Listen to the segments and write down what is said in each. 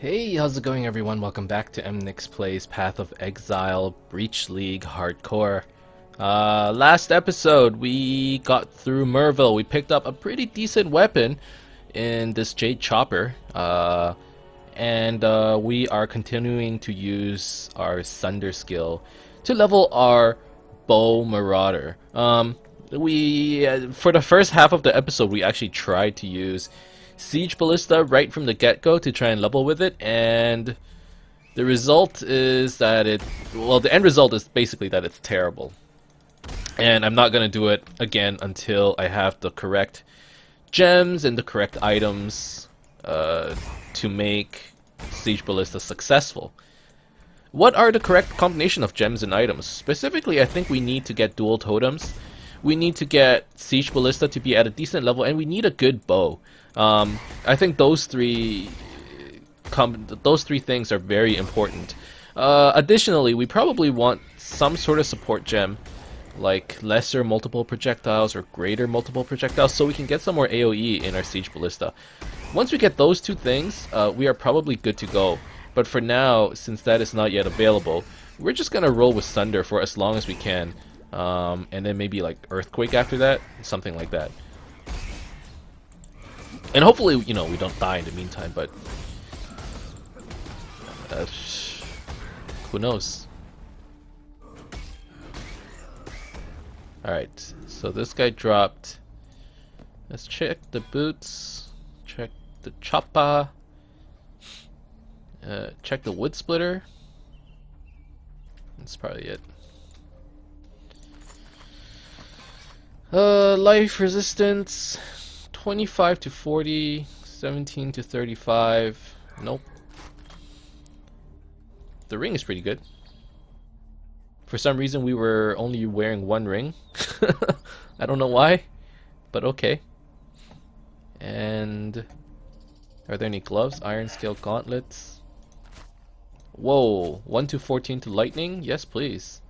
Hey, how's it going everyone? Welcome back to Emnix Plays Path of Exile Breach League Hardcore. Last episode we got through Merville. We picked up a pretty decent weapon in this Jade Chopper. And we are continuing to use our Sunder skill to level our Bow Marauder. For the first half of the episode we actually tried to use Siege Ballista right from the get-go to try and level with it, and the result is that the end result is basically that it's terrible. And I'm not going to do it again until I have the correct gems and the correct items to make Siege Ballista successful. What are the correct combination of gems and items? Specifically, I think we need to get dual totems. We need to get Siege Ballista to be at a decent level, and we need a good bow. I think those three things are very important. Additionally, we probably want some sort of support gem, like lesser multiple projectiles or greater multiple projectiles, so we can get some more AoE in our Siege Ballista. Once we get those two things, we are probably good to go. But for now, since that is not yet available, we're just gonna roll with Sunder for as long as we can. And then maybe like Earthquake after that, something like that. And hopefully, we don't die in the meantime, but who knows? Alright, so this guy dropped. Let's check the boots, check the choppa, check the wood splitter. That's probably it. Life resistance 25 to 40, 17 to 35. Nope. The ring is pretty good. For some reason we were only wearing one ring. I don't know why, but okay. And are there any gloves? Iron scale gauntlets. Whoa, 1 to 14 to lightning? Yes, please.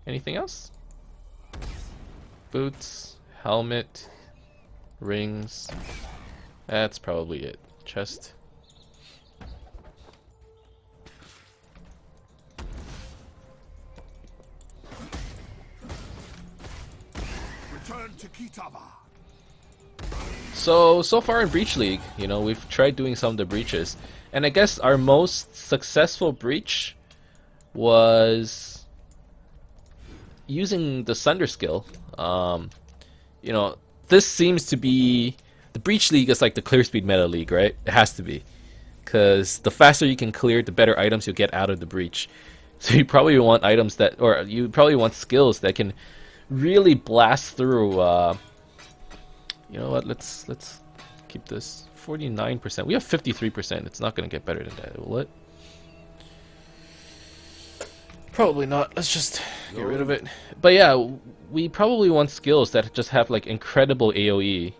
Anything else? Boots, helmet, rings. That's probably it. Chest. Return to Kitaba. So far in Breach League, we've tried doing some of the breaches, and I guess our most successful breach was using the Sunder skill. This seems to be the Breach League is like the clear speed meta league, right? It has to be, because the faster you can clear, the better items you'll get out of the breach. So you probably want you probably want skills that can really blast through. You know what? Let's keep this 49%. We have 53%. It's not going to get better than that, will it? Probably not. Let's just get rid of it. But yeah, we probably want skills that just have like incredible AoE.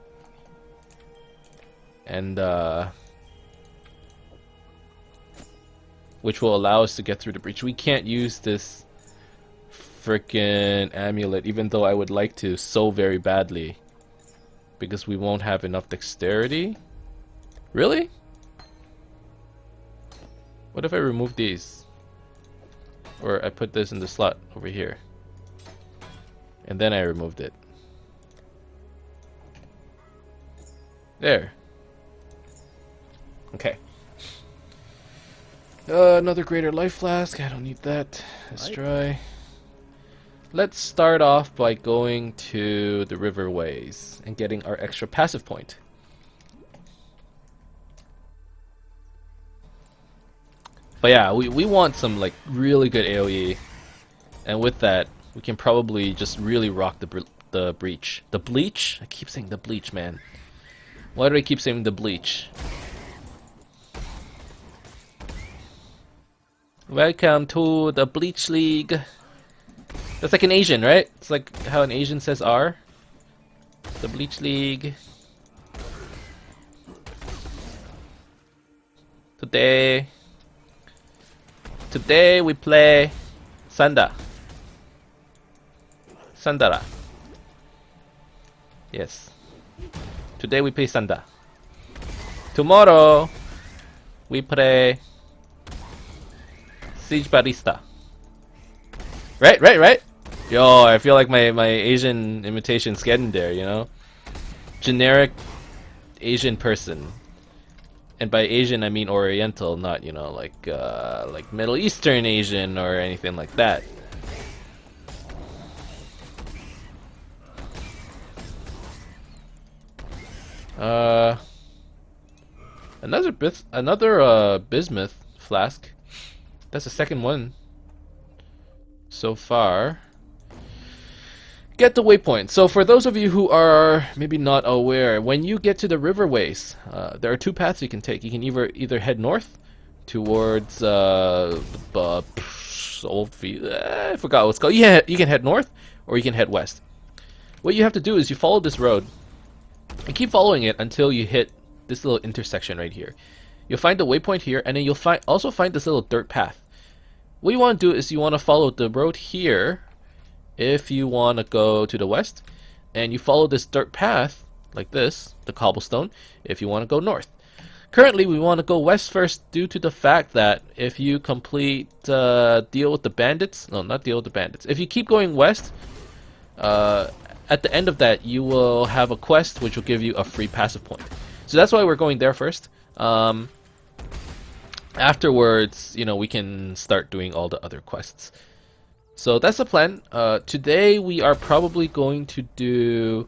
And which will allow us to get through the breach. We can't use this frickin' amulet, even though I would like to so very badly, because we won't have enough dexterity. Really? What if I remove these? Or I put this in the slot over here, and then I removed it. There. Okay. Another greater life flask. I don't need that. Let's try. Let's start off by going to the riverways and getting our extra passive point. But yeah, we want some like really good AoE, and with that, we can probably just really rock the breach. The bleach? I keep saying the bleach, man. Why do I keep saying the bleach? Welcome to the Bleach League. That's like an Asian, right? It's like how an Asian says R. The Bleach League. Today we play Sandara. Yes. Today we play Sanda. Tomorrow we play Siege Barista. Right? Yo, I feel like my Asian imitation's getting there, you know? Generic Asian person. And by Asian I mean Oriental, not, you know, like Middle Eastern Asian or anything like that. Another bismuth flask. That's the second one so far. Get the waypoint. So for those of you who are maybe not aware, when you get to the riverways, there are two paths you can take. You can either head north towards I forgot what it's called. Yeah, you can head north or you can head west. What you have to do is you follow this road and keep following it until you hit this little intersection right here. You'll find the waypoint here, and then you'll also find this little dirt path. What you want to do is you want to follow the road here if you want to go to the west, and you follow this dirt path like this, the cobblestone, if you want to go north. Currently we want to go west first due to the fact that if you complete deal with the bandits, no, not deal with the bandits, if you keep going west, at the end of that you will have a quest which will give you a free passive point. So that's why we're going there first. Afterwards, you know, we can start doing all the other quests. So that's the plan. Today we are probably going to do...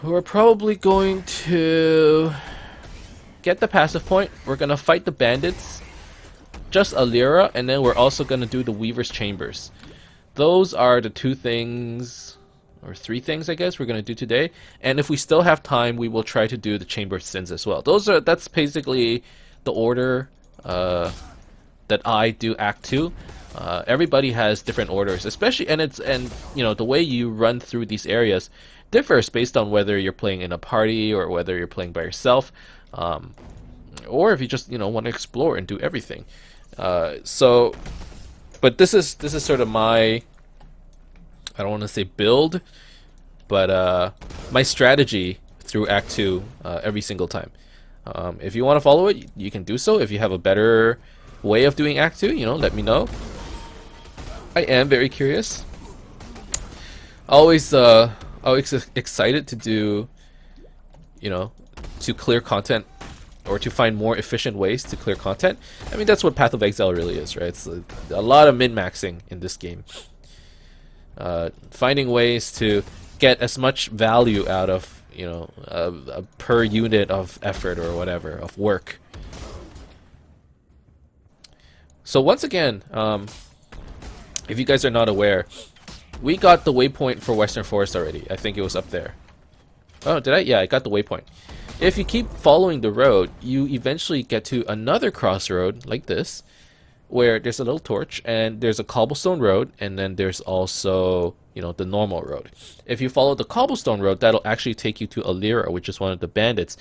We're probably going to get the passive point. We're going to fight the bandits, just a lira, and then we're also going to do the Weaver's Chambers. Those are the two things, or three things I guess, we're going to do today. And if we still have time, we will try to do the Chamber of Sins as well. That's basically the order that I do Act 2. Everybody has different orders, especially, and you know, the way you run through these areas differs based on whether you're playing in a party or whether you're playing by yourself, or if you just, you know, want to explore and do everything. But this is sort of my, I don't want to say build, but my strategy through Act 2 every single time. If you want to follow it, you can do so. If you have a better way of doing Act 2, you know, let me know. I am very curious. Always excited to do, you know, to clear content or to find more efficient ways to clear content. I mean, that's what Path of Exile really is, right? It's a lot of min-maxing in this game. Finding ways to get as much value out of, you know, a per unit of effort or whatever, of work. So once again, if you guys are not aware, we got the waypoint for Western Forest already. I think it was up there. Oh, did I? Yeah, I got the waypoint. If you keep following the road, you eventually get to another crossroad like this, where there's a little torch, and there's a cobblestone road, and then there's also, you know, the normal road. If you follow the cobblestone road, that'll actually take you to Alira, which is one of the bandits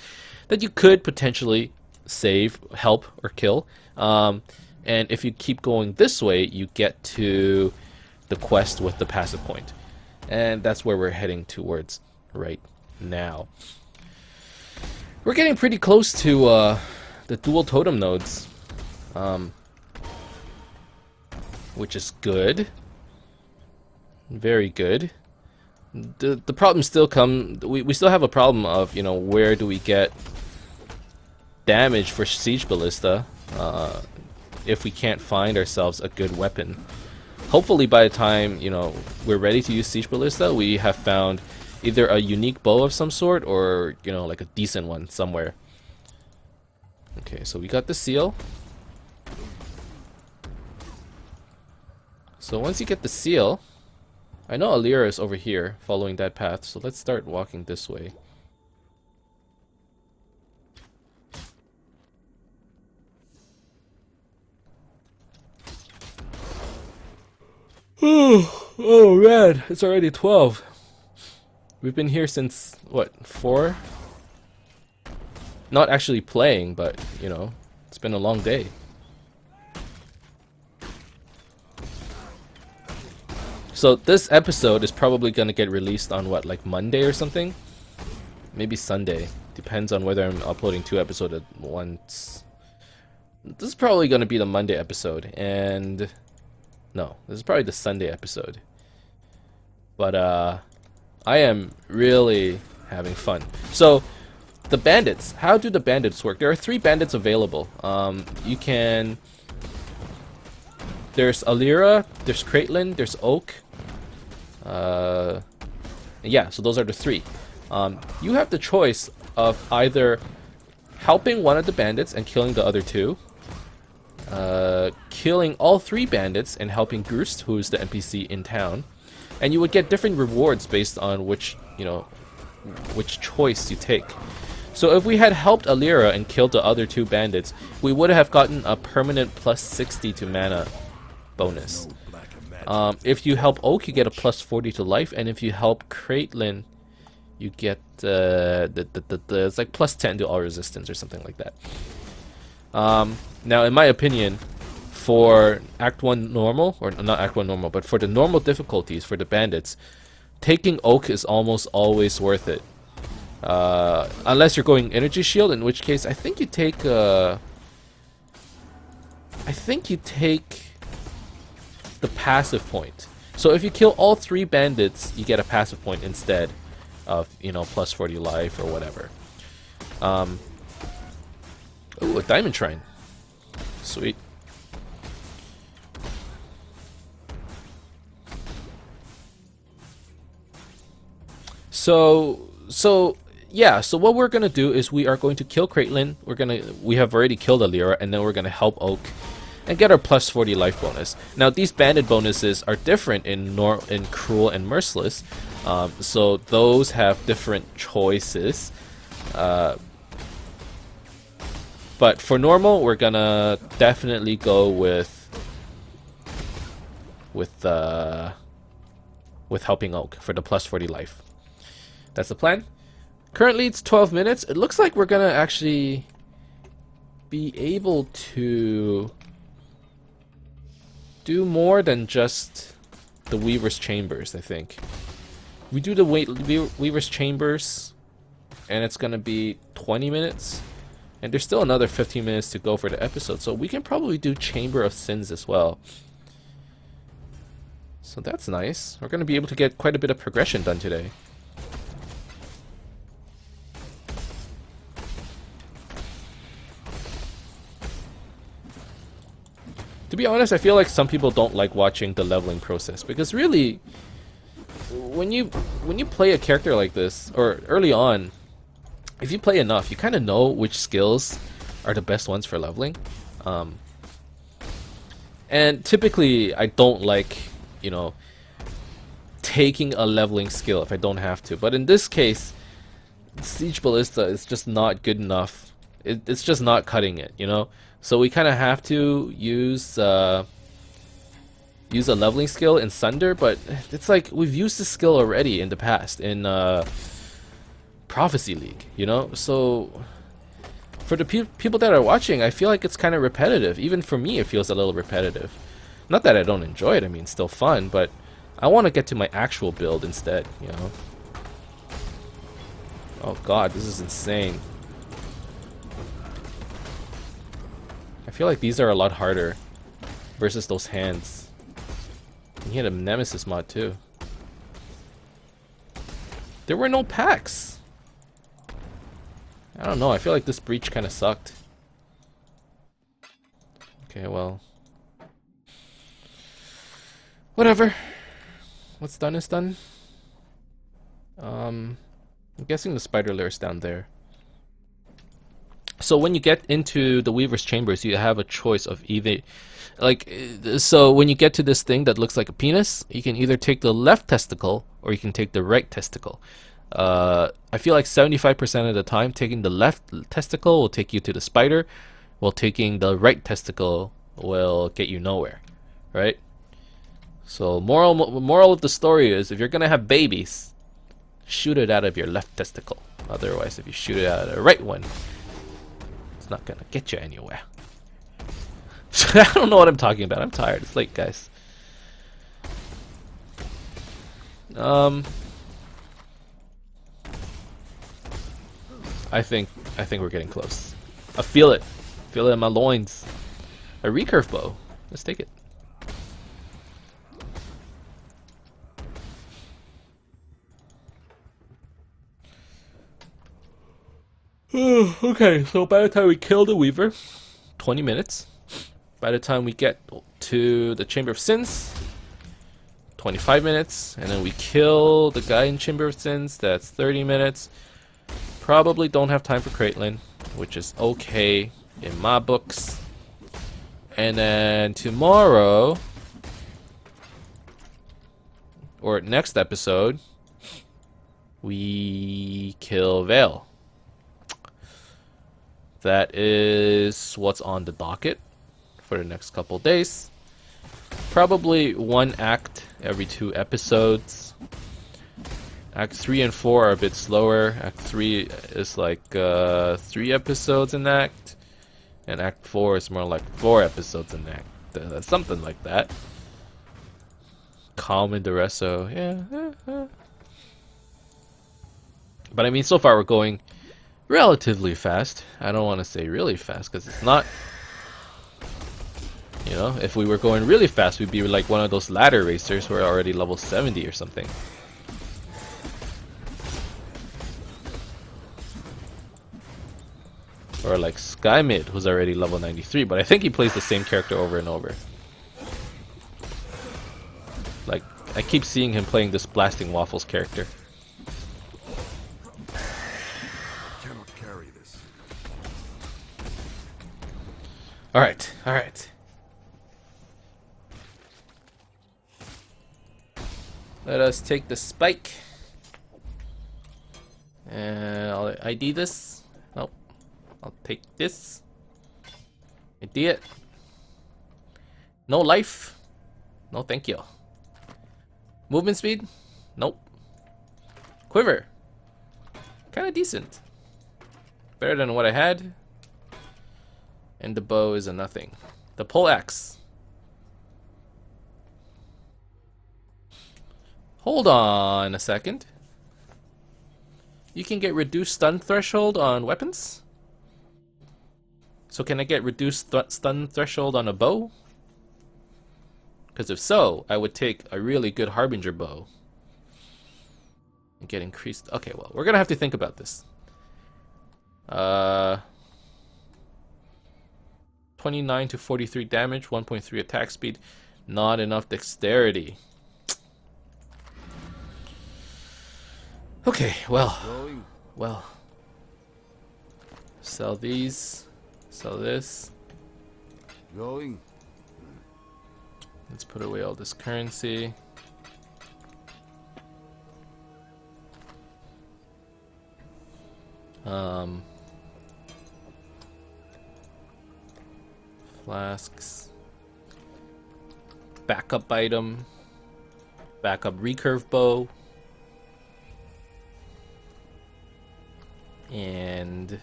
that you could potentially save, help, or kill. And if you keep going this way, you get to the quest with the passive point. And that's where we're heading towards right now. We're getting pretty close to the dual totem nodes, which is good. Very good. The problem still we still have a problem of, you know, where do we get damage for Siege Ballista if we can't find ourselves a good weapon. Hopefully by the time, you know, we're ready to use Siege Ballista, we have found either a unique bow of some sort or, you know, like a decent one somewhere. Okay, so we got the seal. So once you get the seal, I know Alira is over here following that path, so let's start walking this way. Oh man, it's already 12. We've been here since, what, 4? Not actually playing, but, you know, it's been a long day. So this episode is probably gonna get released on what, like Monday or something? Maybe Sunday. Depends on whether I'm uploading 2 episodes at once. This is probably gonna be the Monday episode, and no, this is probably the Sunday episode. But I am really having fun. So the bandits, how do the bandits work? There are 3 bandits available. You can. There's Alira, there's Caitlyn, there's Oak. Yeah, so those are the 3. You have the choice of either helping one of the bandits and killing the other 2, killing all 3 bandits and helping Groost, who is the NPC in town, and you would get different rewards based on which choice you take. So if we had helped Alira and killed the other 2 bandits, we would have gotten a permanent plus 60 to mana bonus. If you help Oak, you get a plus 40 to life, and if you help Caitlyn, you get it's like plus 10 to all resistance or something like that. Now, in my opinion, for Act 1 normal, or not Act 1 normal, but for the normal difficulties for the bandits, taking Oak is almost always worth it. Unless you're going Energy Shield, in which case I think you take the passive point. So if you kill all 3 bandits, you get a passive point instead of, plus 40 life or whatever. Ooh, a Diamond Shrine. Sweet. So yeah, so what we're gonna do is we are going to kill Caitlyn. We have already killed Alira, and then we're gonna help Oak and get our plus 40 life bonus. Now these bandit bonuses are different in Cruel and Merciless, so those have different choices. But for normal, we're gonna definitely go with helping Oak for the plus 40 life. That's the plan. Currently it's 12 minutes. It looks like we're gonna actually be able to do more than just the Weaver's Chambers, I think. We do the Weaver's Chambers, and it's gonna be 20 minutes. And there's still another 15 minutes to go for the episode, so we can probably do Chamber of Sins as well. So that's nice. We're gonna be able to get quite a bit of progression done today. To be honest, I feel like some people don't like watching the leveling process, because really, when you play a character like this, or early on, if you play enough, you kind of know which skills are the best ones for leveling. And typically, I don't like, taking a leveling skill if I don't have to. But in this case, Siege Ballista is just not good enough. It's just not cutting it, So we kind of have to use a leveling skill in Sunder, but it's like we've used this skill already in the past in Prophecy League, So for the people that are watching, I feel like it's kind of repetitive. Even for me, it feels a little repetitive. Not that I don't enjoy it. I mean, it's still fun, but I want to get to my actual build instead, Oh god, this is insane. I feel like these are a lot harder versus those hands. And he had a Nemesis mod too. There were no packs. I don't know, I feel like this breach kind of sucked. Okay, well. Whatever. What's done is done. I'm guessing the spider lair is down there. So when you get into the Weaver's Chambers, you have a choice of either, so when you get to this thing that looks like a penis, you can either take the left testicle or you can take the right testicle. I feel like 75% of the time, taking the left testicle will take you to the spider, while taking the right testicle will get you nowhere, right? So moral of the story is, if you're gonna have babies, shoot it out of your left testicle. Otherwise, if you shoot it out of the right one, not gonna get you anywhere. I don't know what I'm talking about. I'm tired. It's late, guys. I think we're getting close. I feel it. Feel it in my loins. A recurve bow. Let's take it. Okay, so by the time we kill the Weaver, 20 minutes. By the time we get to the Chamber of Sins, 25 minutes. And then we kill the guy in Chamber of Sins, that's 30 minutes. Probably don't have time for Caitlyn, which is okay in my books. And then tomorrow, or next episode, we kill Vale. That is what's on the docket for the next couple days. Probably one act every 2 episodes. Act 3 and 4 are a bit slower. Act 3 is like 3 episodes an act. And Act 4 is more like 4 episodes an act. Something like that. Calm in the rest, so yeah. But I mean, so far we're going relatively fast. I don't want to say really fast because it's not. You know, if we were going really fast, we'd be like one of those ladder racers who are already level 70 or something. Or like Skymid, who's already level 93, but I think he plays the same character over and over. Like, I keep seeing him playing this Blasting Waffles character. Cannot carry this. Alright, alright. Let us take the spike. And I'll ID this. Nope. I'll take this. ID it. No life. No thank you. Movement speed? Nope. Quiver. Kinda decent. Better than what I had. And the bow is a nothing. The pole axe. Hold on a second. You can get reduced stun threshold on weapons? So can I get reduced stun threshold on a bow? Because if so, I would take a really good Harbinger bow. And get increased... Okay, well, we're gonna have to think about this. 29 to 43 damage, 1.3 attack speed. Not enough dexterity. Okay, well. Sell these. Sell this. Going. Let's put away all this currency. Flasks. Backup item. Backup recurve bow. And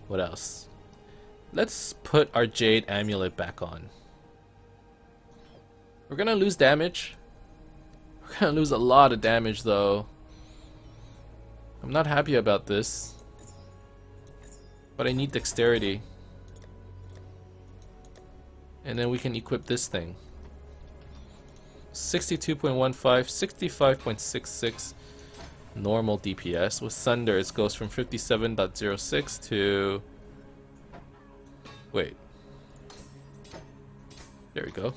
what else? Let's put our Jade Amulet back on. We're gonna lose damage. We're gonna lose a lot of damage though. I'm not happy about this. But I need dexterity. And then we can equip this thing. 62.15, 65.66 normal DPS. With Thunder it goes from 57.06 to... Wait. There we go.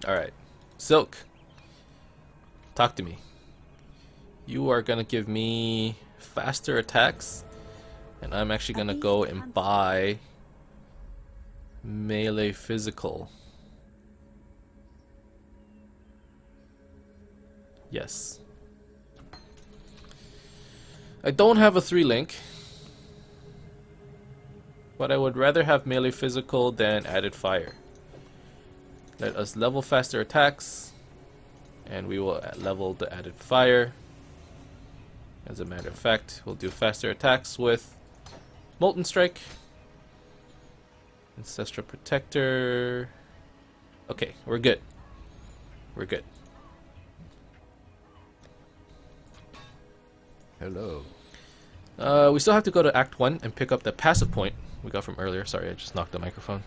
Alright. Silk. Talk to me. You are gonna give me faster attacks. And I'm actually gonna go and buy melee physical. Yes. I don't have a 3-link. But I would rather have melee physical than added fire. Let us level faster attacks. And we will level the added fire. As a matter of fact, we'll do faster attacks with Molten Strike. Ancestral Protector. Okay, we're good. We're good. Hello. We still have to go to Act 1 and pick up the passive point we got from earlier. Sorry, I just knocked the microphone.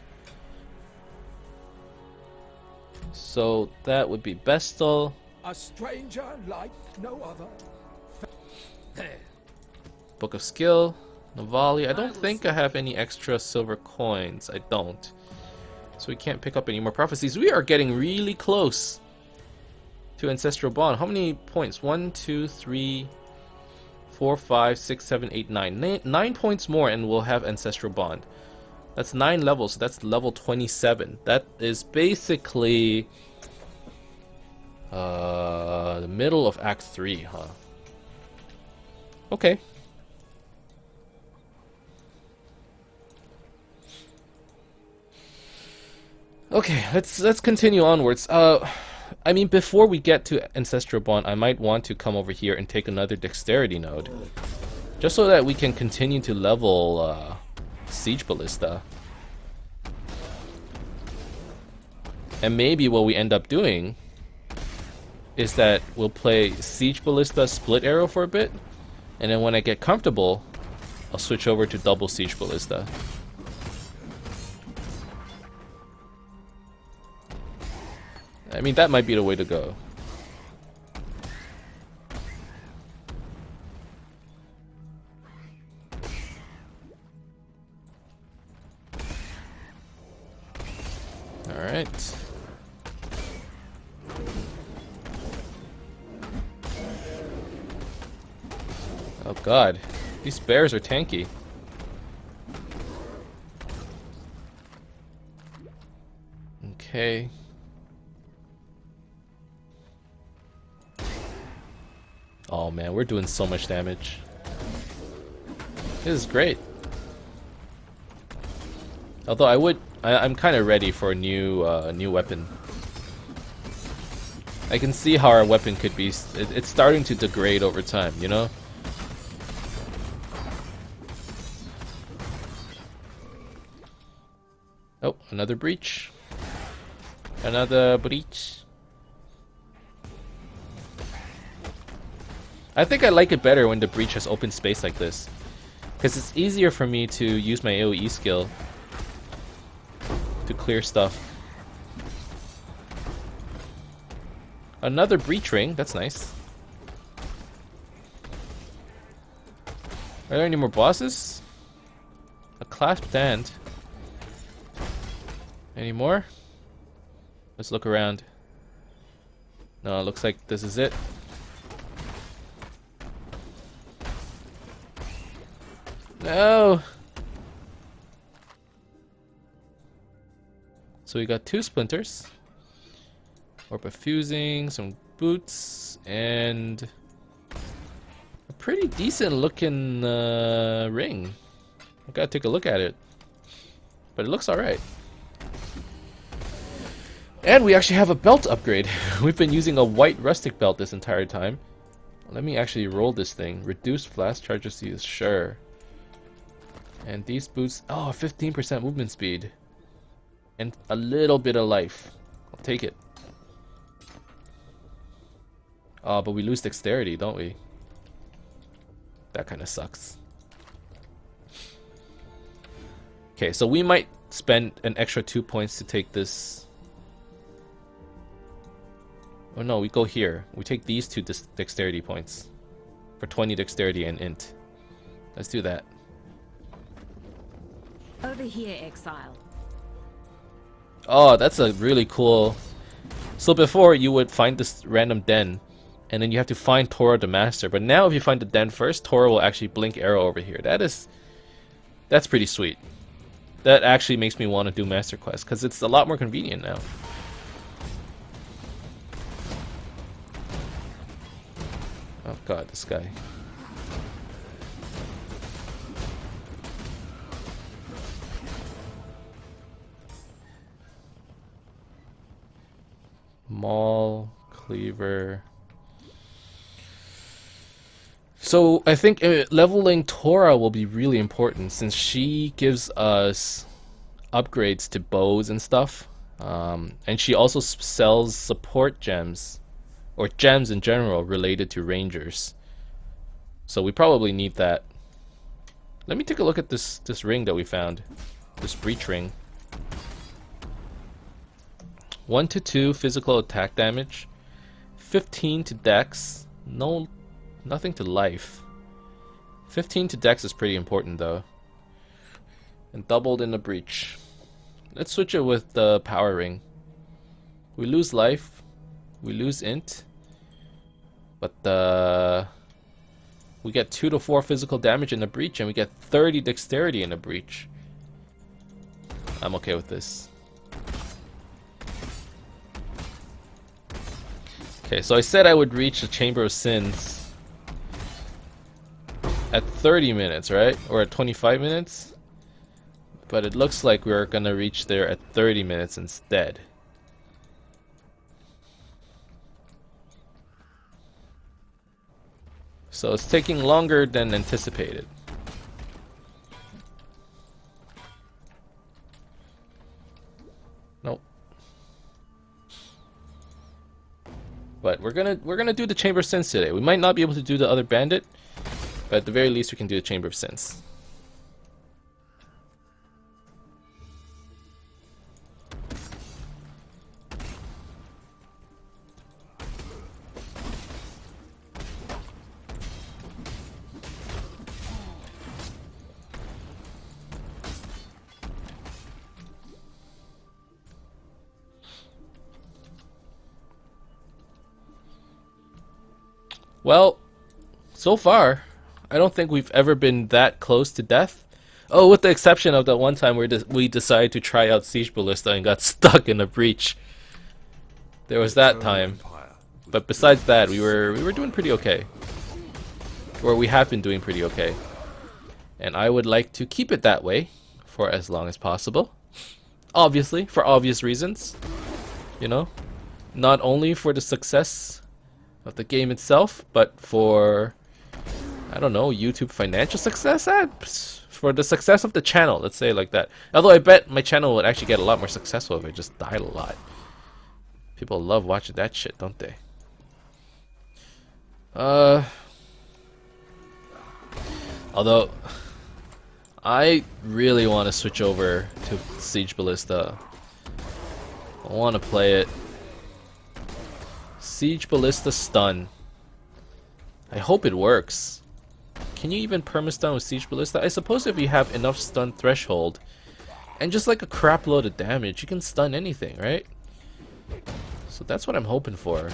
So that would be Bestel. A stranger like no other. Book of Skill. Navali. I don't think I have any extra silver coins. I don't. So we can't pick up any more prophecies. We are getting really close to Ancestral Bond. How many points? 1, 2, 3, 4, 5, 6, 7, 8, 9. 9 points more and we'll have Ancestral Bond. That's 9 levels, so that's level 27. That is basically the middle of Act 3, huh? Okay. Okay, let's continue onwards. I mean, before we get to Ancestral Bond, I might want to come over here and take another Dexterity node, just so that we can continue to level Siege Ballista. And maybe what we end up doing is that we'll play Siege Ballista Split Arrow for a bit, and then when I get comfortable, I'll switch over to double Siege Ballista. I mean, that might be the way to go. Alright. Oh god, these bears are tanky. Okay. Oh man, we're doing so much damage. This is great. Although I'm kind of ready for a new weapon. I can see how our weapon could be. It's starting to degrade over time, you know. Oh, another breach. Another breach. I think I like it better when the breach has open space like this, because it's easier for me to use my AoE skill to clear stuff. Another breach ring, that's nice. Are there any more bosses? A clasped hand. Any more? Let's look around. No, it looks like this is it. No! So we got 2 splinters. Orb of fusing, some boots, and a pretty decent looking ring. I gotta take a look at it. But it looks alright. And we actually have a belt upgrade. We've been using a white rustic belt this entire time. Let me actually roll this thing. Reduced flash charges used, sure. And these boots, oh, 15% movement speed. And a little bit of life. I'll take it. Oh, but we lose dexterity, don't we? That kind of sucks. Okay, so we might spend an extra 2 points to take this. Oh no, we go here. We take these 2 dexterity points for 20 dexterity and int. Let's do that. Over here, Exile. Oh, that's a really cool. So before you would find this random den, and then you have to find Tora the Master. But now if you find the den first, Tora will actually blink arrow over here. That's pretty sweet. That actually makes me want to do Master Quest, because it's a lot more convenient now. Oh god, this guy. Maul, Cleaver. So I think leveling Tora will be really important, since she gives us upgrades to bows and stuff. And she also sells support gems, or gems in general related to rangers. So we probably need that. Let me take a look at this ring that we found. This breach ring. 1 to 2 physical attack damage. 15 to dex. Nothing to life. 15 to dex is pretty important though. And doubled in the breach. Let's switch it with the power ring. We lose life. We lose int. But we get 2 to 4 physical damage in the breach, and we get 30 dexterity in the breach. I'm okay with this. Okay, so I said I would reach the Chamber of Sins at 30 minutes, right? Or at 25 minutes? But it looks like we're gonna reach there at 30 minutes instead. So it's taking longer than anticipated. Nope. But we're gonna do the Chamber of Sins today. We might not be able to do the other bandit, but at the very least we can do the Chamber of Sins. Well, so far, I don't think we've ever been that close to death. Oh, with the exception of that one time where we decided to try out Siege Ballista and got stuck in a breach. There was that time. But besides that, we were doing pretty okay. Or we have been doing pretty okay. And I would like to keep it that way for as long as possible. Obviously, for obvious reasons. You know? Not only for the success of the game itself, but for, I don't know, YouTube financial success? For the success of the channel, let's say it like that. Although I bet my channel would actually get a lot more successful if I just died a lot. People love watching that shit, don't they? Although, I really want to switch over to Siege Ballista. I want to play it. Siege Ballista stun. I hope it works. Can you even perma-stun with Siege Ballista? I suppose if you have enough stun threshold and just like a crap load of damage, you can stun anything, right? So that's what I'm hoping for.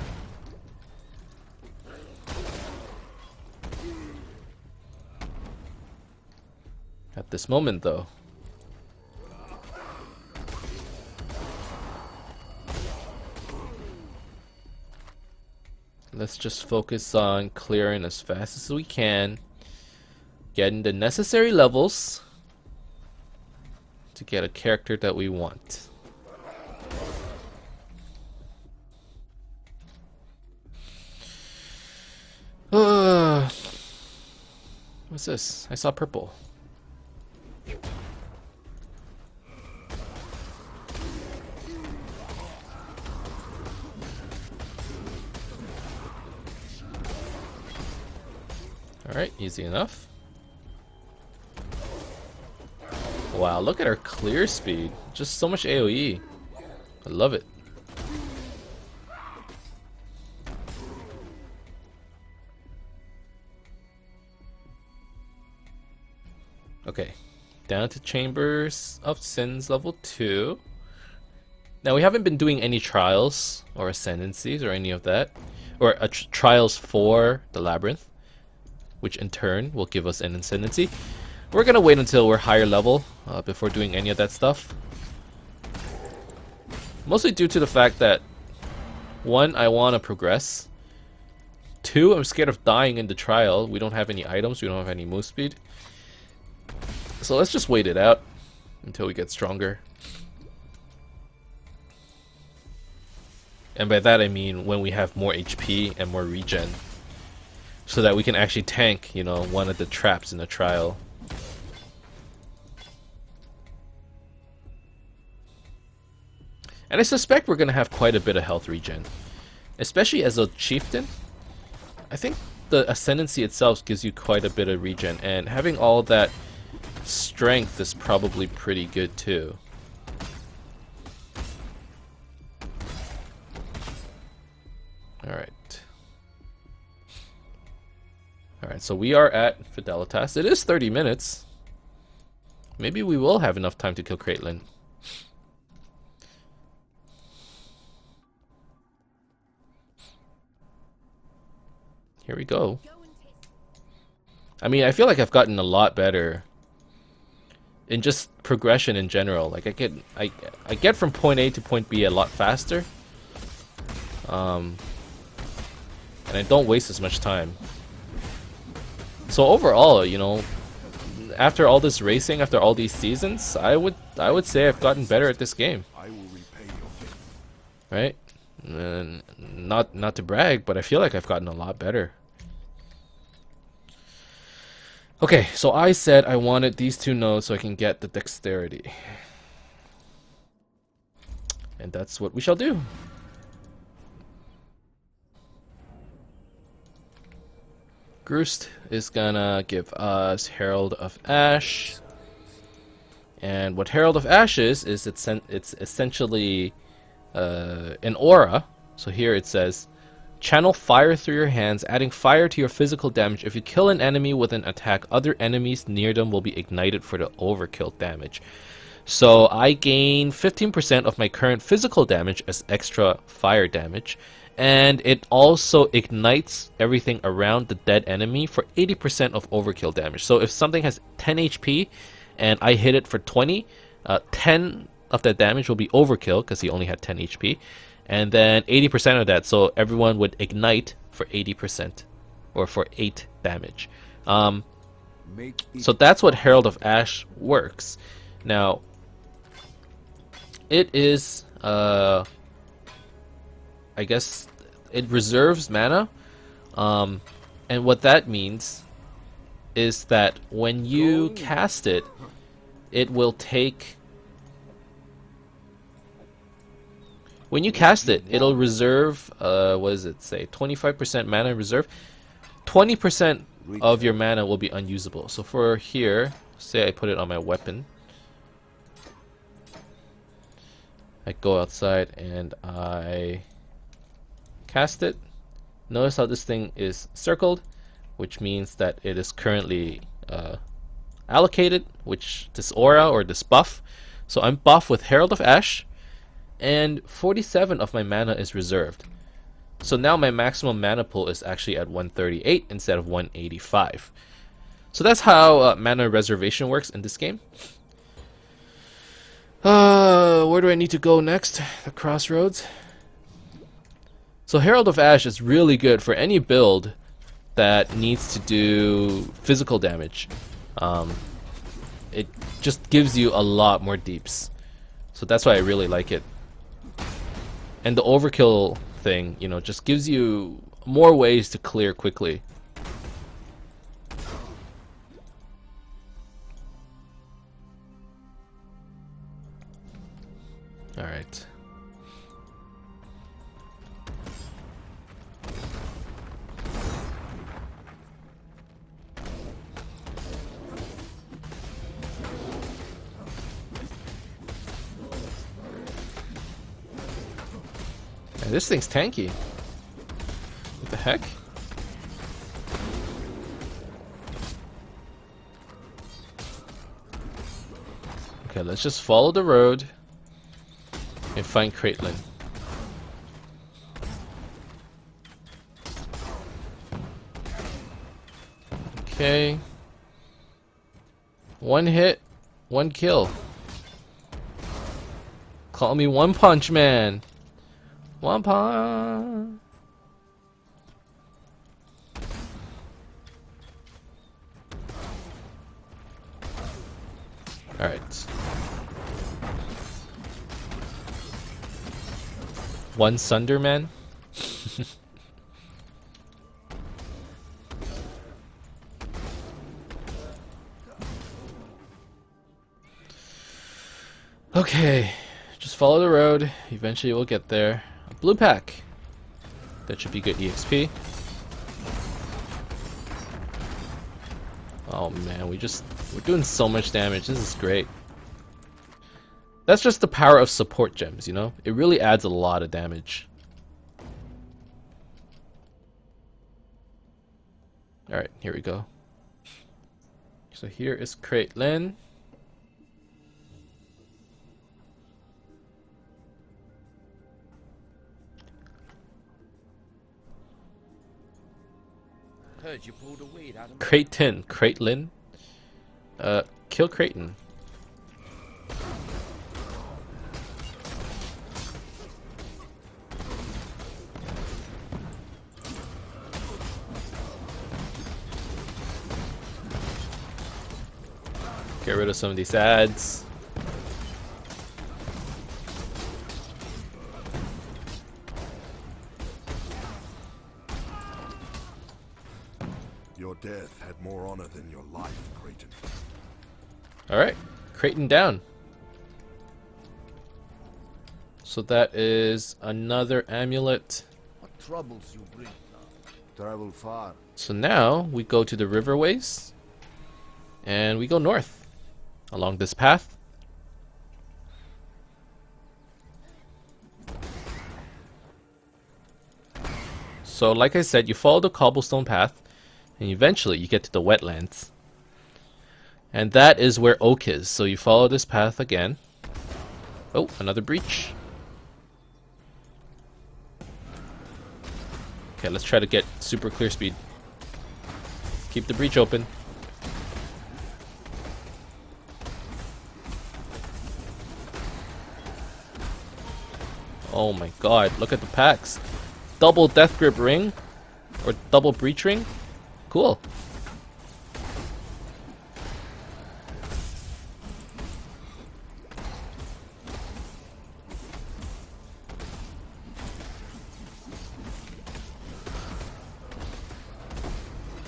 At this moment though. Let's just focus on clearing as fast as we can, getting the necessary levels to get a character that we want. What's this? I saw purple. Alright, easy enough. Wow, look at our clear speed. Just so much AoE. I love it. Okay, down to Chambers of Sins level 2. Now we haven't been doing any trials or ascendancies or any of that. Or trials for the Labyrinth, which in turn will give us an ascendancy. We're gonna wait until we're higher level before doing any of that stuff. Mostly due to the fact that 1, I want to progress. 2, I'm scared of dying in the trial. We don't have any items, we don't have any move speed. So let's just wait it out until we get stronger. And by that I mean when we have more HP and more regen. So that we can actually tank, you know, one of the traps in the trial. And I suspect we're going to have quite a bit of health regen. Especially as a chieftain. I think the ascendancy itself gives you quite a bit of regen. And having all that strength is probably pretty good too. Alright. Alright, so we are at Fidelitas. It is 30 minutes. Maybe we will have enough time to kill Caitlyn. Here we go. I mean, I feel like I've gotten a lot better in just progression in general. Like I get from point A to point B a lot faster. And I don't waste as much time. So overall, you know, after all this racing, after all these seasons, I would say I've gotten better at this game. I will repay your favor. Right? And not to brag, but I feel like I've gotten a lot better. Okay, so I said I wanted these 2 nodes so I can get the dexterity. And that's what we shall do. Groost is gonna give us Herald of Ash. And what Herald of Ash is it's essentially an aura. So here it says, channel fire through your hands, adding fire to your physical damage. If you kill an enemy with an attack, other enemies near them will be ignited for the overkill damage. So I gain 15% of my current physical damage as extra fire damage. And it also ignites everything around the dead enemy for 80% of overkill damage. So if something has 10 HP and I hit it for 20, 10 of that damage will be overkill because he only had 10 HP. And then 80% of that, so everyone would ignite for 80% or for 8 damage. So that's what Herald of Ash works. Now, it is, I guess, it reserves mana. And what that means is that when you cast it, it will take... When you cast it, it'll reserve, what does it say, 25% mana reserve. 20% of your mana will be unusable. So for here, say I put it on my weapon. I go outside and I cast it. Notice how this thing is circled, which means that it is currently allocated, which this aura or this buff. So I'm buff with Herald of Ash. And 47 of my mana is reserved. So now my maximum mana pool is actually at 138 instead of 185. So that's how mana reservation works in this game. Where do I need to go next? The crossroads. So Herald of Ash is really good for any build that needs to do physical damage. It just gives you a lot more deeps. So that's why I really like it. And the overkill thing, you know, just gives you more ways to clear quickly. Alright. Man, this thing's tanky. What the heck? Okay, let's just follow the road and find Caitlyn. Okay. One hit, one kill. Call me One Punch Man. One punch. All right. One Sunderman. Okay, Just follow the road. Eventually we'll get there. A blue pack. That should be good EXP. Oh man, we're doing so much damage. This is great. That's just the power of support gems, you know? It really adds a lot of damage. Alright, here we go. So here is Caitlin. Heard you pulled a weed out of Caitlin. Kill Creighton. Get rid of some of these ads. Your death had more honor than your life, Creighton. Alright, Creighton down. So that is another amulet. What troubles you bring? Travel far. So now we go to the riverways. And we go north. Along this path. So like I said, you follow the cobblestone path. And eventually you get to the wetlands. And that is where Oak is. So you follow this path again. Oh, another breach. Okay, let's try to get super clear speed. Keep the breach open. Oh my god, look at the packs. Double death grip ring. Or double breach ring. Cool.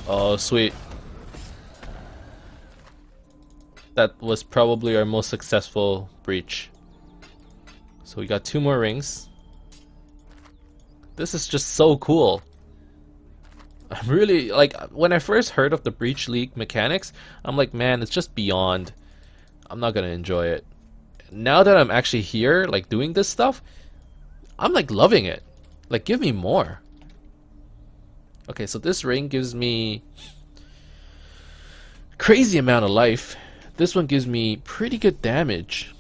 Oh, sweet. That was probably our most successful breach. So we got 2 more rings. This is just so cool. I'm really, like, when I first heard of the Breach League mechanics, I'm like, man, it's just beyond. I'm not gonna enjoy it. Now that I'm actually here, like, doing this stuff, I'm, like, loving it. Like, give me more. Okay, so this ring gives me crazy amount of life. This one gives me pretty good damage.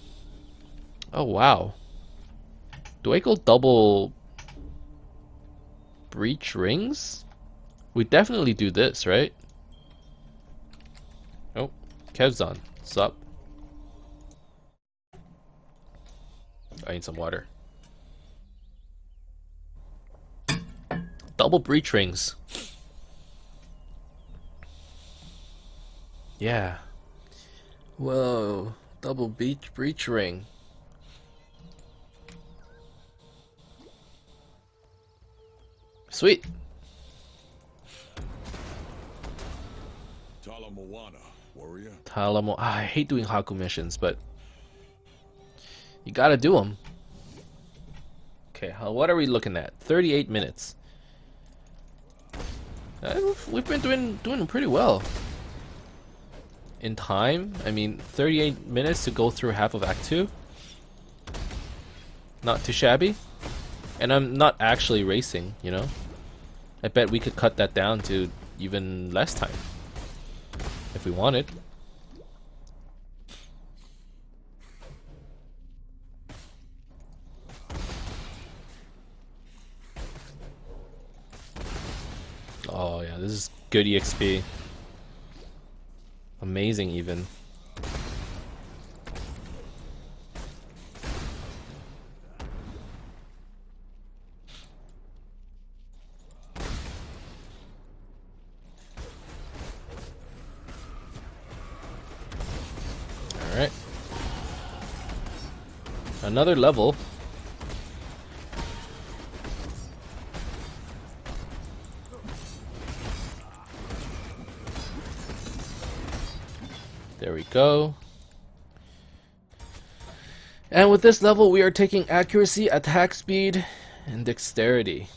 Oh, wow. Do I go double breach rings? We definitely do this, right? Oh, Kev's on. Sup? I need some water. Double breach rings. Yeah. Whoa. Double breach ring. Sweet. Talamoana, warrior. I hate doing Haku missions, but you gotta do them. Okay, what are we looking at? 38 minutes. We've been doing pretty well. In time, I mean, 38 minutes to go through half of Act 2. Not too shabby. And I'm not actually racing, you know? I bet we could cut that down to even less time. If we wanted. Oh yeah, this is good EXP. Amazing even. Alright. Another level. There we go. And with this level, we are taking accuracy, attack speed, and dexterity.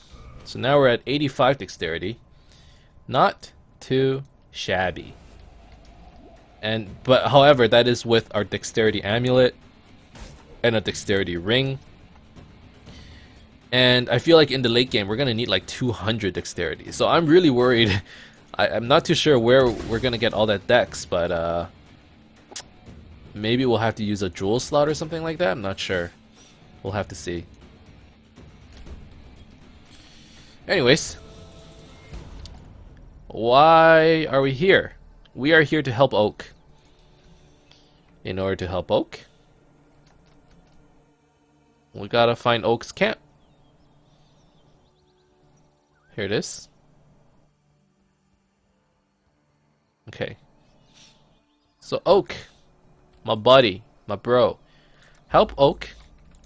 So now we're at 85 dexterity. Not too shabby. But however, that is with our dexterity amulet and a dexterity ring. And I feel like in the late game, we're gonna need like 200 dexterity. So I'm really worried. I'm not too sure where we're gonna get all that dex, but maybe we'll have to use a jewel slot or something like that. I'm not sure. We'll have to see. Anyways, why are we here? We are here to help Oak. In order to help Oak, we gotta find Oak's camp. Here it is. Okay. So Oak, my buddy, my bro, help Oak.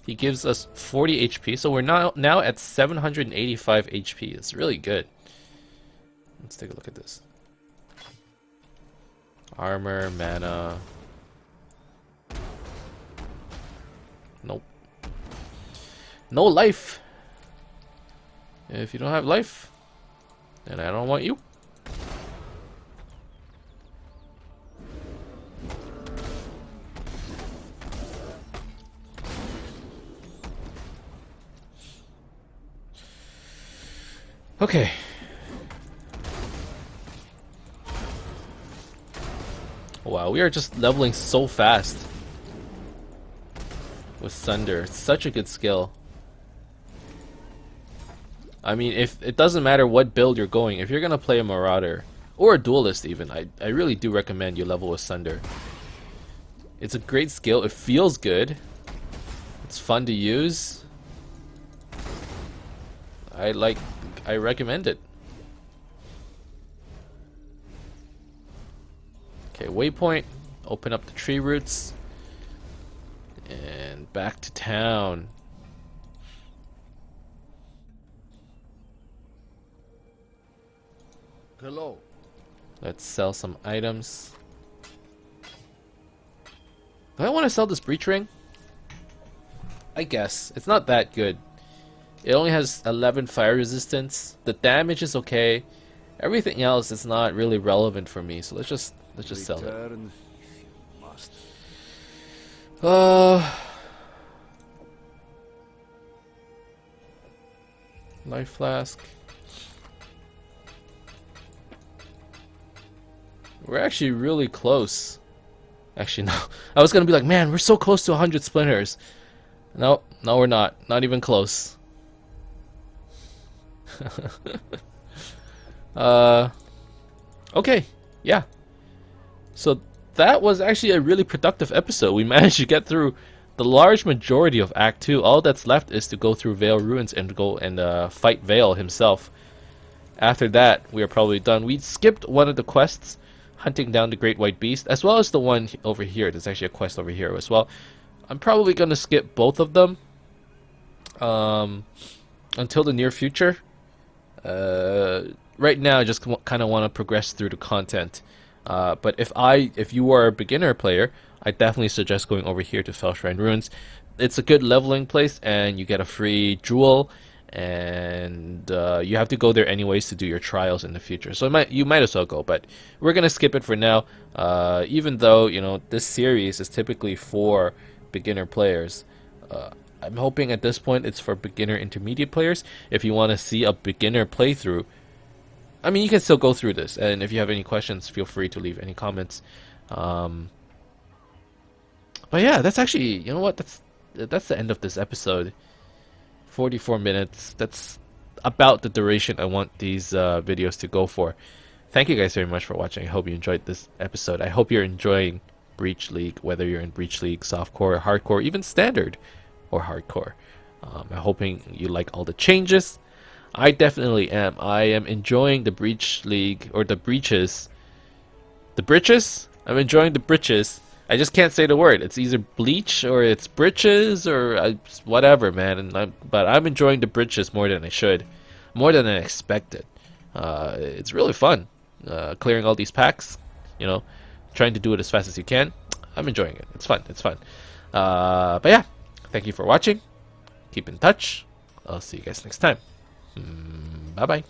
He gives us 40 HP, so we're now at 785 HP. It's really good. Let's take a look at this. Armor, mana. Nope. No life. If you don't have life, then I don't want you. Okay. Wow, we are just leveling so fast with Thunder. It's such a good skill. I mean, if it doesn't matter what build you're going, if you're gonna play a Marauder or a Duelist even, I really do recommend you level with Thunder. It's a great skill. It feels good. It's fun to use. I recommend it. Okay, waypoint. Open up the tree roots. And back to town. Hello. Let's sell some items. Do I want to sell this breach ring? I guess. It's not that good. It only has 11 fire resistance. The damage is okay. Everything else is not really relevant for me, so let's just sell it. Return if you must. Life flask. We're actually really close. Actually, no. I was gonna be like, man, we're so close to 100 splinters. No, no, we're not. Not even close. Okay, yeah. So that was actually a really productive episode. We managed to get through the large majority of Act 2. All that's left is to go through Vale Ruins and go and fight Vale himself. After that, we are probably done. We skipped one of the quests, hunting down the Great White Beast, as well as the one over here. There's actually a quest over here as well. I'm probably going to skip both of them until the near future. Right now, I just kind of want to progress through the content. But if you are a beginner player, I definitely suggest going over here to Fellshrine Ruins. It's a good leveling place, and you get a free jewel, and you have to go there anyways to do your trials in the future. So you might as well go, but we're gonna skip it for now. Even though this series is typically for beginner players. I'm hoping at this point it's for beginner intermediate players. If you want to see a beginner playthrough, I mean, you can still go through this, and if you have any questions, feel free to leave any comments. But yeah, that's actually, you know what, that's the end of this episode. 44 minutes. That's about the duration I want these videos to go for. Thank you guys very much for watching. I hope you enjoyed this episode. I hope you're enjoying Breach League, whether you're in Breach League, softcore, hardcore, even standard or hardcore. I'm hoping you like all the changes. I definitely am. I am enjoying the Breach League, or the breaches. The breaches? I'm enjoying the breaches. I just can't say the word. It's either bleach or it's britches or whatever, man. But I'm enjoying the britches more than I should, more than I expected. It's really fun, clearing all these packs. Trying to do it as fast as you can. I'm enjoying it. It's fun. It's fun. But yeah, Thank you for watching. Keep in touch. I'll see you guys next time. Bye bye.